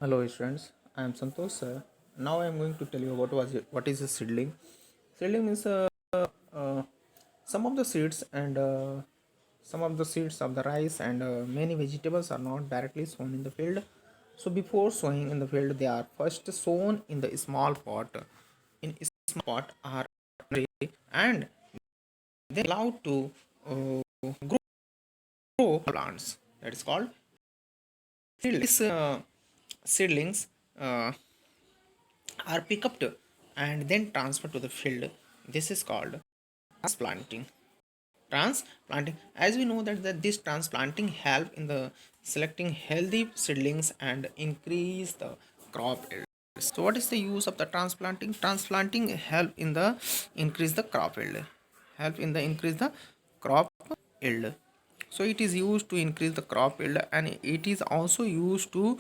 Hello students, I am Santosh sir. Now I am going to tell you about what is a seedling. Seedling means uh, some of the seeds and some of the seeds of the rice and many vegetables are not directly sown in the field. So before sowing in the field, they are first sown in the small pot. In a small pot are and they allowed to grow plants. That is called seedlings. Seedlings uh, are picked up and then transferred to the field. This is called transplanting. Transplanting, as we know that this transplanting help in the selecting healthy seedlings and increase the crop yield. So what is the use of the transplanting? Transplanting help in the increase the crop yield. Help in the increase the crop yield. So it is used to increase the crop yield, and it is also used to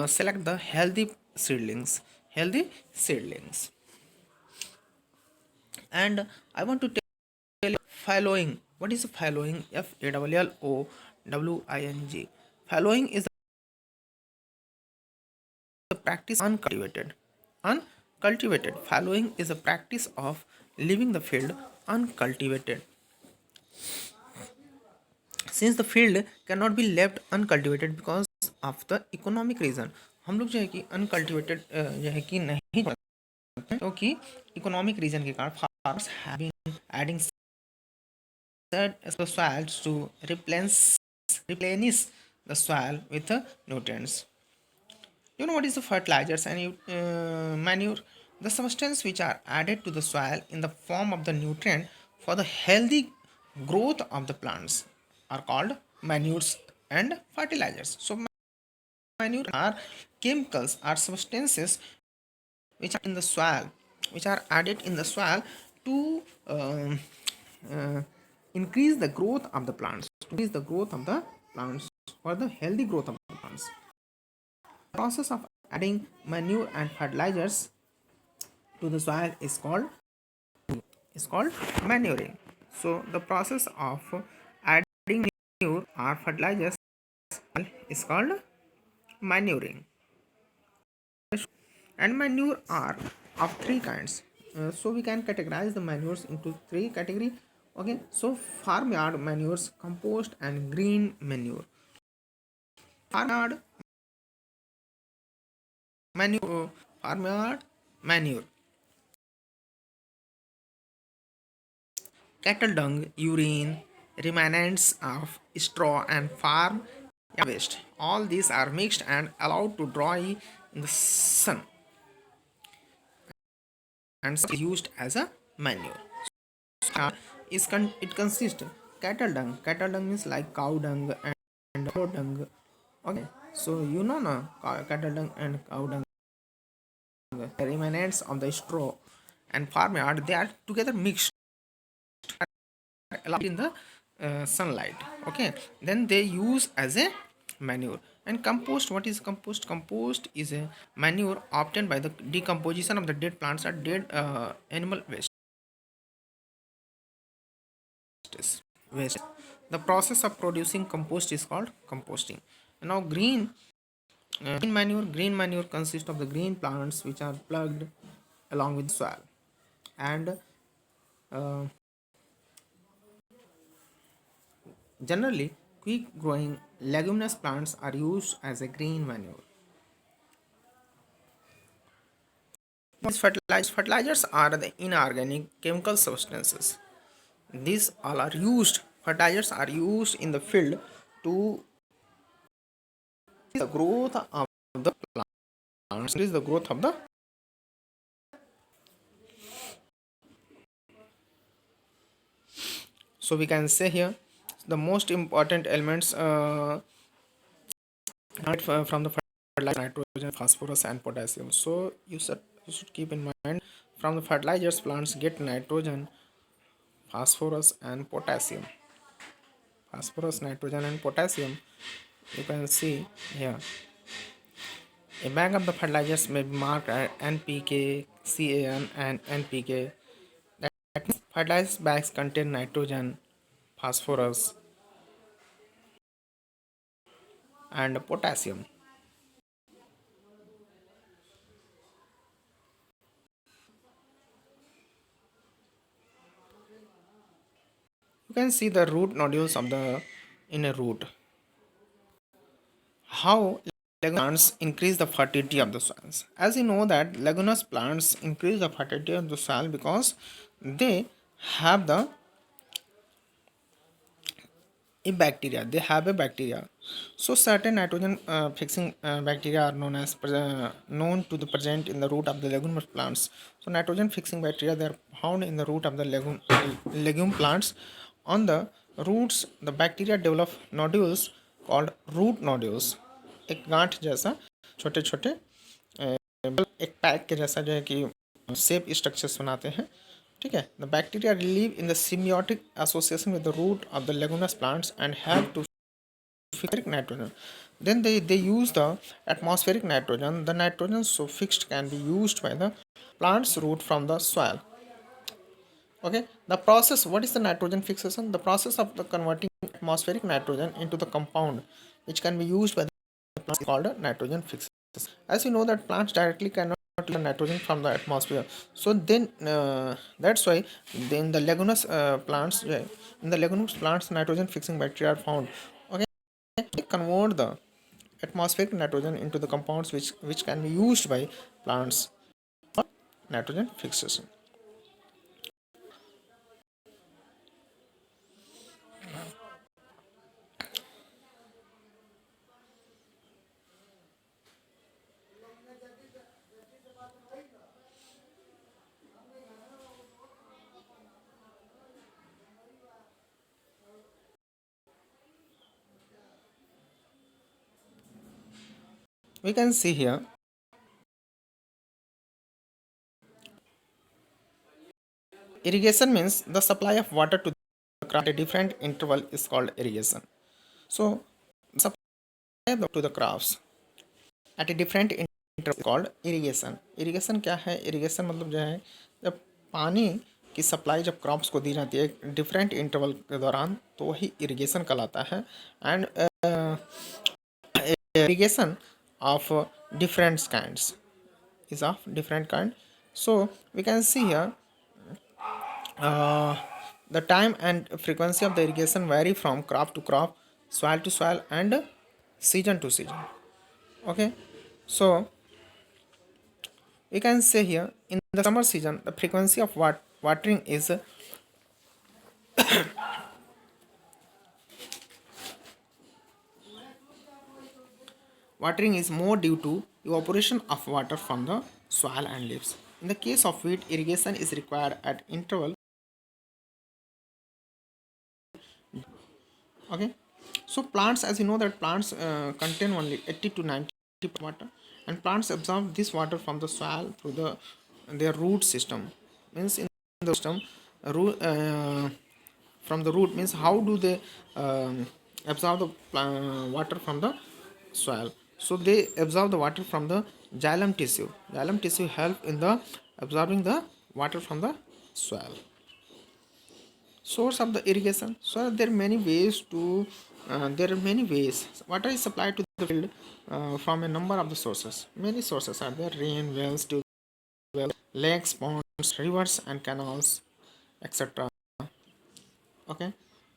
select the healthy seedlings. Healthy seedlings. And I want to tell you following. What is following? Fallowing. Following is the practice uncultivated. Uncultivated. Following is a practice of leaving the field uncultivated. Since the field cannot be left uncultivated because of the economic reason, हम लोग जो है कि uncultivated जो है कि नहीं क्योंकि इकोनॉमिक रीजन के कारण farmers have been adding the soils to replenish the soil with nutrients. You know what is the fertilizers and manure? The substances which are added to the soil in the form of the nutrient for the healthy growth of the plants are called manures and fertilizers. So manure are chemicals or substances which are in the soil, which are added in the soil to uh, increase the growth of the plants, to increase the growth of the plants for the healthy growth of the plants. The process of adding manure and fertilizers to the soil is called manuring. So the process of adding manure or fertilizers is called manuring. And manure are of three kinds. So we can categorize the manures into three category. Okay, so farmyard manures, compost and green manure. Farmyard manure, farmyard manure, cattle dung, urine, remnants of straw and farm waste, all these are mixed and allowed to dry in the sun and is used as a manure. It consists cattle dung. Cattle dung means like cow dung and cow dung. Okay, so you know na cattle dung and cow dung, the remnants of the straw and farmyard, they are together mixed allowed in the sunlight. Okay, then they use as a manure. And compost, what is compost? Compost is a manure obtained by the decomposition of the dead plants or dead animal waste. The process of producing compost is called composting. Now green manure consists of the green plants which are plugged along with soil, and uh, generally quick growing leguminous plants are used as a green manure. These fertilizers are the inorganic chemical substances. These all are used. Fertilizers are used in the field to increase the growth of the plants. Increase the growth of the. So we can say here the most important elements from the fertilizer: nitrogen, phosphorus, and potassium. So you should keep in mind, from the fertilizers plants get nitrogen, phosphorus, and potassium. Phosphorus, nitrogen, and potassium. You can see here. A bag of the fertilizers may be marked as NPK, CAN, and NPK. That means fertilizer bags contain nitrogen, phosphorus, and potassium. You can see the root nodules of the in a root. How plants increase the fertility of the soils. As you know that leguminous plants increase the fertility of the soil because they have a bacteria. So certain nitrogen fixing bacteria are known to the present in the root of the leguminous plants. So nitrogen fixing bacteria, they are found in the root of the legume plants. On the roots the bacteria develop nodules called root nodules. एक गांठ जैसा छोटे छोटे एक pack के जैसा जो है कि सेप स्ट्रक्चर्स बनाते हैं. ठीक है. The bacteria live in the symbiotic association with the root of the leguminous plants and help to fix nitrogen. Then they use the atmospheric nitrogen. The nitrogen so fixed can be used by the plant's root from the soil. Okay. The process, what is the nitrogen fixation? The process of the converting atmospheric nitrogen into the compound which can be used by the plants is called a nitrogen fixation. As you know that plants directly cannot the nitrogen from the atmosphere, so then that's why in the leguminous plants, nitrogen fixing bacteria are found. Okay. They convert the atmospheric nitrogen into the compounds which can be used by plants for nitrogen fixation. We can see here irrigation means the supply of water to the crop at a different interval is called irrigation. So supply to the crops at a different interval is called irrigation. Irrigation क्या है? Irrigation मतलब जो है जब पानी की supply जब crops को दी जाती है डिफरेंट इंटरवल के दौरान तो वही इरिगेशन कहलाता है. And irrigation of different kinds is of different kind. So we can see here the time and frequency of the irrigation vary from crop to crop, soil to soil, and season to season. Okay. So we can say here in the summer season the frequency of watering is more due to evaporation of water from the soil and leaves. In the case of wheat, irrigation is required at interval. Okay. So plants, as you know that plants contain only 80 to 90 water, and plants absorb this water from the soil through their root system. Means in the system, from the root means how do they absorb the water from the soil? So they absorb the water from the xylem tissue. Xylem tissue help in the absorbing the water from the soil. Source of the irrigation. So there are many ways to water is supplied to the field from a number of the sources. Many sources are there: rain, wells, tube wells, lakes, ponds, rivers and canals, etc. Okay.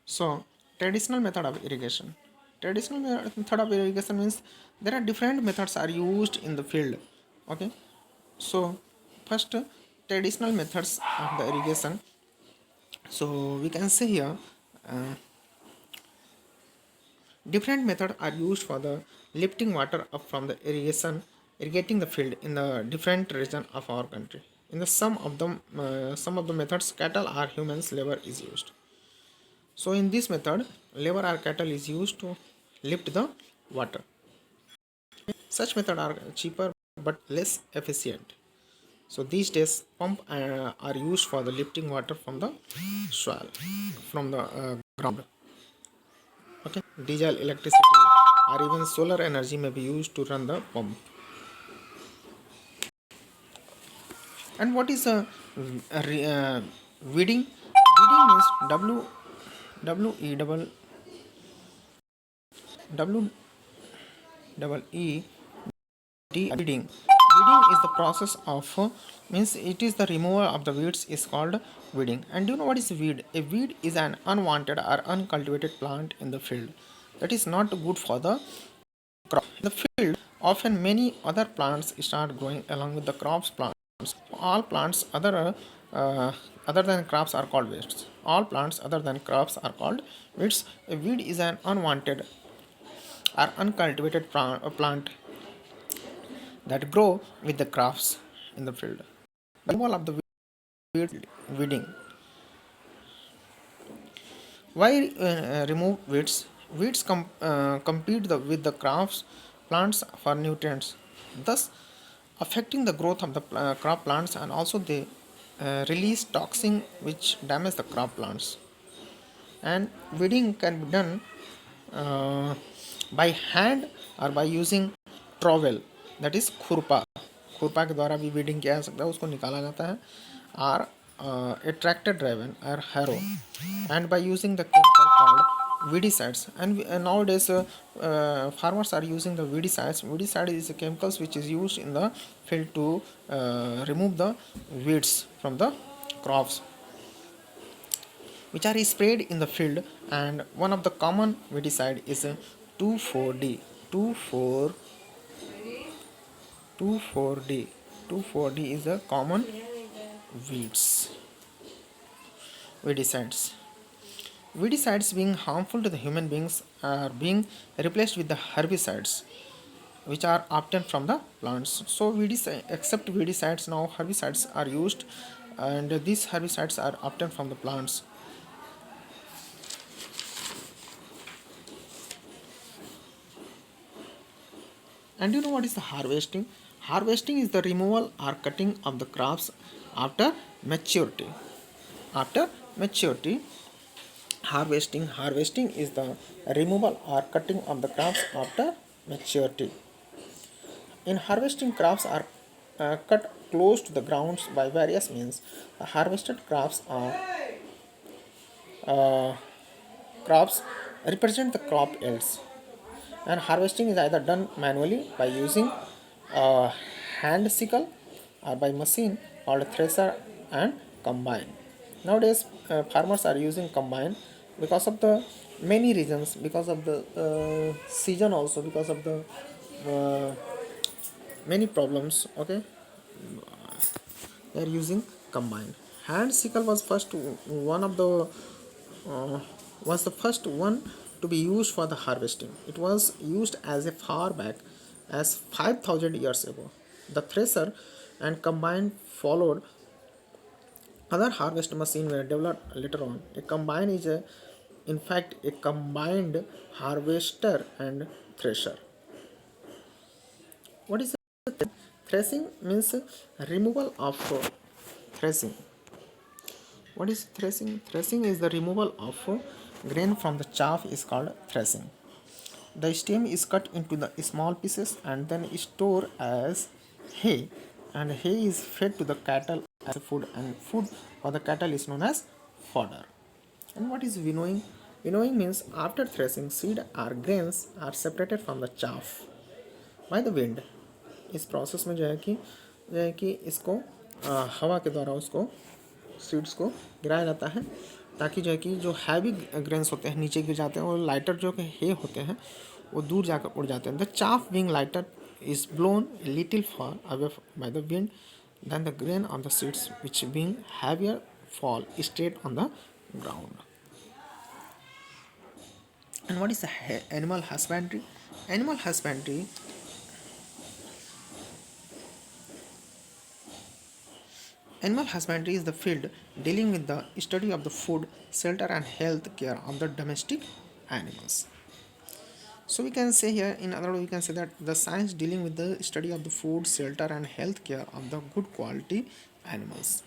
So traditional method of irrigation. Traditional method of irrigation means there are different methods are used in the field. Okay. So first, traditional methods of the irrigation. So we can say here different methods are used for the lifting water up from the irrigating the field in the different region of our country. In the some of the methods, cattle or humans labor is used. So in this method, labor or cattle is used to lift the water. Such methods are cheaper but less efficient. So these days, pump are used for the lifting water from the soil, from the ground. Okay, diesel, electricity, or even solar energy may be used to run the pump. And what is weeding? Weeding means W E D weeding. Weeding is the process of means it is the removal of the weeds is called weeding. And do you know what is a weed? A weed is an unwanted or uncultivated plant in the field that is not good for the crop. In the field, often many other plants start growing along with the crops plants. All plants other than crops are called weeds. All plants other than crops are called weeds. A weed is an unwanted or uncultivated plant that grow with the crops in the field. The removal of the weeding. Why remove weeds? Weeds compete with the crops plants for nutrients, thus affecting the growth of the crop plants, and also they release toxin which damage the crop plants. And weeding can be done uh, by hand or by using trowel, that is खुरपा. खुरपा के द्वारा भी weeding किया जा सकता है, उसको निकाला जाता है. Or a tractor driven or harrow, and by using the chemical called weedicides. And nowadays farmers are using the weedicides. Weedicide is a chemicals which is used in the field to remove the weeds from the crops, which are sprayed in the field. And one of the common weedicide is 2,4-D. 24 24D. 24D is a common weedicides. Weedicides being harmful to the human beings are being replaced with the herbicides which are obtained from the plants. So except weedicides, now herbicides are used, and these herbicides are obtained from the plants. And you know what is the harvesting? Harvesting is the removal or cutting of the crops after maturity. After maturity, harvesting is the removal or cutting of the crops after maturity. In harvesting, crops are cut close to the grounds by various means. The harvested crops represent the crop yields. And harvesting is either done manually by using a hand sickle or by machine called thresher and combine. Nowadays farmers are using combine because of the many reasons, because of the season, also because of the uh, many problems. Okay, they are using combine. Hand sickle was uh, the first one to be used for the harvesting. It was used as a far back as 5,000 years ago. The thresher and combine followed. Other harvest machines were developed later on. A combine is in fact a combined harvester and thresher. What is threshing? Means removal of threshing. What is threshing? Threshing is the removal of grain from the chaff is called threshing. The stem is cut into the small pieces and then stored as hay, and hay is fed to the cattle as food, and food for the cattle is known as fodder. And what is winnowing? Winnowing means after threshing, seed or grains are separated from the chaff by the wind. इस process में जो है कि इसको हवा के द्वारा उसको सीड्स को गिराया जाता है, ताकि जो है कि जो हैवी ग्रेन्स होते हैं नीचे गिर जाते हैं, और लाइटर जो कि हे होते हैं वो दूर जाकर उड़ जाते हैं. The chaff being lighter is blown little far away by the wind then the grain on the seeds which being heavier fall straight on the ground. And what is the animal husbandry? Animal husbandry Animal husbandry is the field dealing with the study of the food, shelter, and health care of the domestic animals. So we can say here, in other words, we can say that the science dealing with the study of the food, shelter, and health care of the good quality animals.